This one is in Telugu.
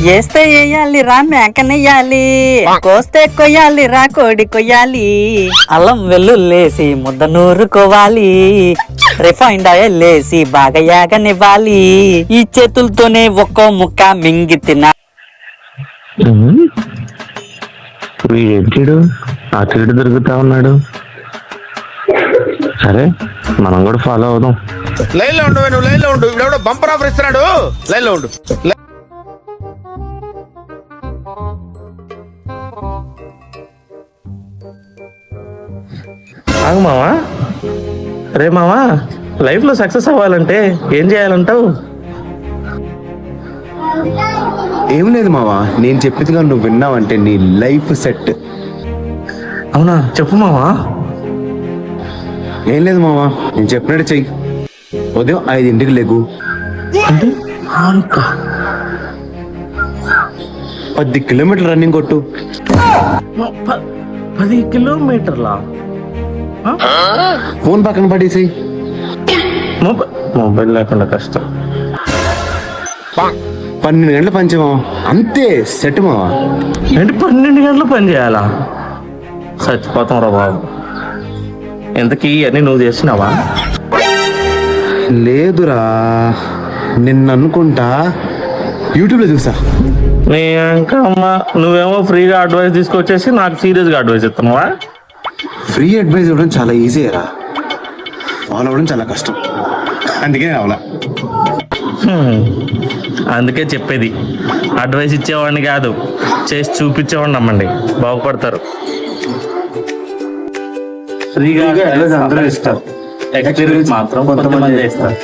వేస్తే వేయాలి రా మేకనెయ్యాలి, కోస్తే కొయ్యాలి రా కోడి కొయ్యాలి, అల్లం వెల్లుల్లేసి ముద్ద నూరుకోవాలి, రిఫైండ్ ఆయిల్ వేసి బాగా యాగనివ్వాలి, ఈ చేతులతోనే ఒక్కో ముక్క మింగి తిన. వీడేంటిడు అటు ఇటు దొరుకుతా ఉన్నాడు. సరే మనం కూడా ఫాలో అవుదాం. లైన్ లో ఉండు, నువ్వు లైన్ లో ఉండు. ఇప్పుడు బంపర్ ఆఫర్ ఇస్తున్నాడు, లైన్ లో ఉండు. ఆగు మావా. రే మావా, లైఫ్ లో సక్సెస్ అవ్వాలంటే ఏం చేయాలంటావు? ఏం లేదు మావా, నేను చెప్పేదిగా నువ్వు విన్నావంటే నీ లైఫ్ సెట్. అవునా, చెప్పు మావా. ఏం లేదు మావా, నేను చెప్పినట్టు చెయ్యి. ఉదయం 5 లెగు, అంటే 10 కిలోమీటర్లు రన్నింగ్ కొట్టు. 10 కిలోమీటర్లా? ఫోన్ పక్కన పడేసి. మొబైల్ లేకుండా కష్టం. 12 గంటలు పనిచే మావా, అంతే సెట్ మావా. ఏంటి 12 గంటలు పని చేయాలా? చచ్చిపోతాం రా బాబు. ఎంతకీ అన్నీ నువ్వు చేసినావా? లేదురా, నిన్న అనుకుంటా యూట్యూబ్లో చూసా. నీ ఇంకా అమ్మ, నువ్వేమో ఫ్రీగా అడ్వైస్ తీసుకొచ్చేసి నాకు సీరియస్గా అడ్వైస్ ఇస్తున్నావా? ఫ్రీ అడ్వైస్ ఇవ్వడం చాలా ఈజీరా, ఫాలో అవ్వడం చాలా కష్టం. అందుకే నేను అవలా. అందుకే చెప్పేది, అడ్వైస్ ఇచ్చేవాడిని కాదు, చేసి చూపించేవాడిని నమ్మండి, బాగుపడతారు. ఫ్రీగా అడ్వైస్ అందరూ ఇస్తారు, ఎక్స్పీరియన్స్ మాత్రం కొంతమంది చేస్తారు.